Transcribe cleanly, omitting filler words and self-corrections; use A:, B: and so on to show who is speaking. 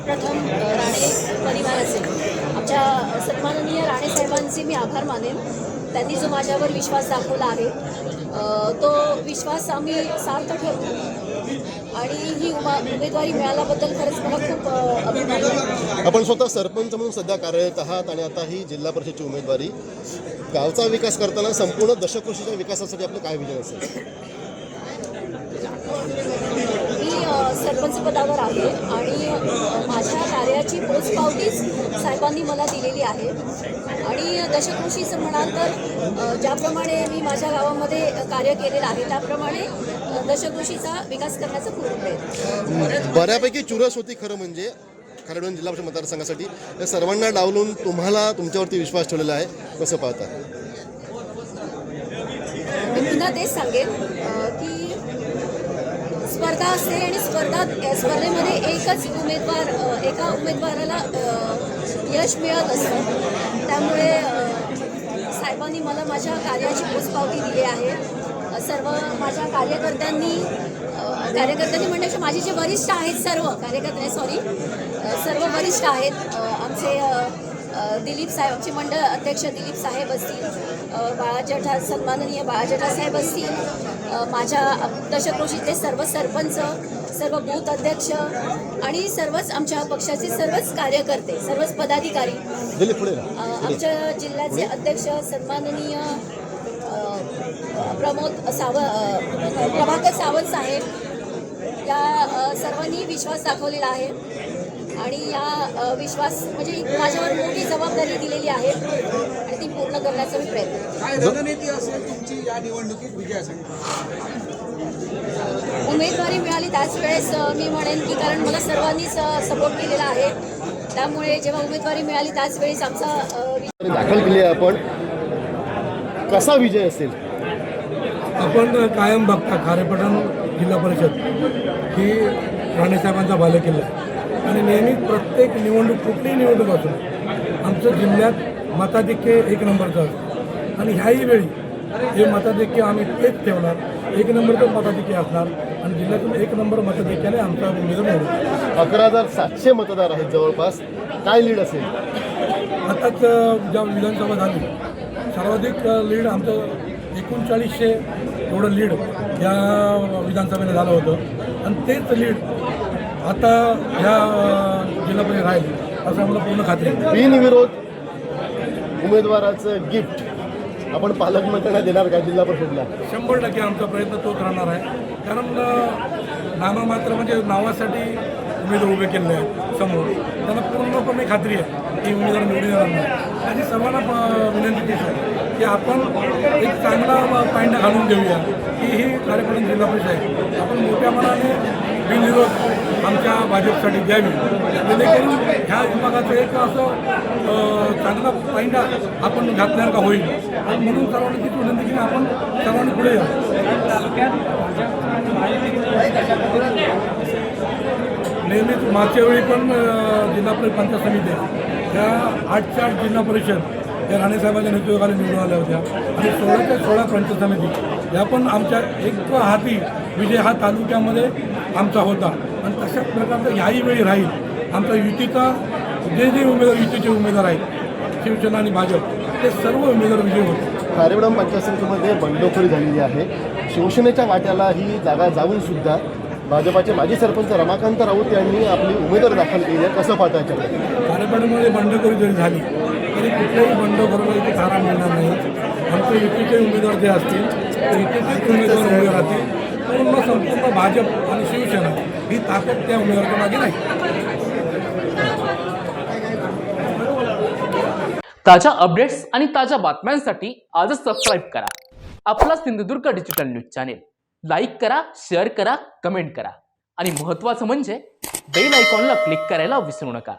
A: सर्वप्रथम राणे परिवाराचे आमच्या सन्माननीय राणे साहेबांचे मी आभार मानेन. त्यांनी जो माझ्यावर विश्वास दाखवला आहे तो विश्वास आम्ही सार्थ ठरवू आणि ही उमेदवारी मिळाल्याबद्दल खरंच मला खूप अभिमान आहे.
B: आपण स्वतः सरपंच म्हणून सध्या कार्यरत आहात आणि आता ही जिल्हा परिषदची उमेदवारी. गावचा विकास करताना संपूर्ण दशकोशीच्या विकासासाठी आपलं काय विजन असेल?
A: मी सरपंच पदावर आहे आणि माझ्या कार्याची पोचपावतीच साहेबांनी मला दिलेली आहे आणि दशकोशीचं म्हणाल तर ज्याप्रमाणे मी माझ्या गावामध्ये कार्य केलेलं आहे त्याप्रमाणे दशकोशीचा विकास करण्याचा पूर्ण प्रयत्न.
B: बऱ्यापैकी चुरस होती खरं म्हणजे खरडून जिल्हा परिषद मतदारसंघासाठी. या सर्वांना डावलून तुम्हाला तुमच्यावरती विश्वास ठेवलेला आहे, कसं पाहता?
A: मी पुन्हा तेच सांगेन की स्पर्धा असते आणि स्पर्धेमध्ये एका उमेदवाराला यश मिळत असतं. त्यामुळे साहेबांनी मला माझ्या कार्याची पोचपावती दिली आहे. सर्व माझ्या कार्यकर्त्यांनी म्हणजे माझे जे वरिष्ठ आहेत सर्व वरिष्ठ आहेत. आमचे दिलीप साहेब, आमचे मंडळ अध्यक्ष दिलीप साहेब असतील, सन्माननीय बाळाजठा साहेब असतील, माझ्या दशकोशीतले सर्व सरपंच, सर्व बूथ अध्यक्ष आणि सर्वच आमच्या पक्षाचे सर्वच कार्यकर्ते, सर्वच पदाधिकारी, आमच्या जिल्ह्याचे अध्यक्ष सन्माननीय प्रभाकर सावंत साहेब, या सर्वांनी विश्वास दाखवलेला आहे आणि या विश्वास म्हणजे माझ्यावर मोठी जबाबदारी दिलेली आहे आणि ती पूर्ण करण्याचा मी प्रयत्न.
C: काय रणनीती असेल तुमची या निवडणुकीत विजयासाठी?
A: उमेदवारी मिळाली त्याच वेळेस मी म्हणेन की कारण मला सर्वांनीच सपोर्ट केलेला आहे, त्यामुळे जेव्हा उमेदवारी मिळाली त्याच वेळेस आमचा
B: दाखल केली आहे. आपण कसा विजय असेल?
D: आपण कायम बघता खारेपाटण जिल्हा परिषद ही राणेसाहेबांचा बालेकिल्ला आहे आणि नेहमी प्रत्येक निवडणूक, कुठलीही निवडणूक असून आमचं जिल्ह्यात मताधिक्य एक नंबरचं असतं आणि ह्याही वेळी हे मताधिक्य आम्ही तेच ठेवणार. एक नंबरचं मताधिक्य असणार आणि जिल्ह्यातून एक नंबर मताधिक्याने आमचा उमेदवार निवडून
B: 11,700 मतदार आहेत जवळपास. काय लीड असेल?
D: आताच ज्या विधानसभा झाली सर्वाधिक लीड आमचं 3900 एवढं लीड या विधानसभेने झालं होतं आणि तेच लीड आता ह्या जिल्ह्यामध्ये राहील असं आम्हाला पूर्ण खात्री आहे.
B: बिनविरोध उमेदवाराचं गिफ्ट आपण पालकमंत्र्यांना देणार का जिल्हा परिषदला?
D: 100% आमचा प्रयत्न तोच राहणार आहे. कारण नाममात्र म्हणजे नावासाठी उमेदवार उभे केले आहेत समोर, त्यांना पूर्णपणे खात्री आहे की उमेदवार निवडून येणार नाही. आणि सर्वांना विनंती केली आहे की आपण एक चांगला पायंडा घालून देऊया की ही कार्यक्रम जिल्हा परिषद आहे, आपण मोठ्या मनाने बिनविरोध आमच्या भाजपसाठी द्यावी, जेणेकरून ह्या विभागाचं एक असं चांगला पायंडा आपण घातल्यावर का होईल. आणि म्हणून सर्वांनी तीच विनंती की आपण सर्वांनी पुढे या. नेहमीच मागच्या वेळी पण जिल्हा परिषद पंचायत समिती त्या 8च्या 8 जिल्हा परिषद या राणेसाहेबांच्या नेतृत्वाखाली निवडून आल्या होत्या आणि 16च्या 16 पंचायत समिती या पण आमच्या एक हाती विजय हा तालुक्यामध्ये आमचा होता. आणि तशाच प्रकारचं ह्याही वेळी राहील. आमचा युतीचा जे उमेदवार युतीचे उमेदवार आहेत शिवसेना आणि भाजप ते सर्व उमेदवार विजय होते.
B: खारेपाटण पंचायत समितीमध्ये बंडखोरी झालेली आहे. शिवसेनेच्या वाट्याला ही जागा जाऊन सुद्धा भाजपाचे माजी सरपंच रमाकांत राऊत यांनी आपली उमेदवार दाखल केली आहे, कसं पाहता याच्याकडे?
D: खारेपाटणमध्ये बंडखोरी जरी झाली तरी कुठल्याही बंडखोरीला इथे थारा मिळणार नाही. आमचे युतीचे उमेदवार जे असतील ते युतीचेच उमेदवार उभे राहतील. पूर्ण संपूर्ण भाजप आणि शिवसेना ही ताकद त्या उमेदवाराच्या मागे नाही.
E: ताज्या अपडेट्स आणि ताज्या बातम्यांसाठी आजच सबस्क्राईब करा आपला Sindhudurg digital news channel. Like करा, शेअर करा, कमेंट करा आणि महत्त्वाचं म्हणजे बेल आयकॉनला क्लिक करायला विसरू नका.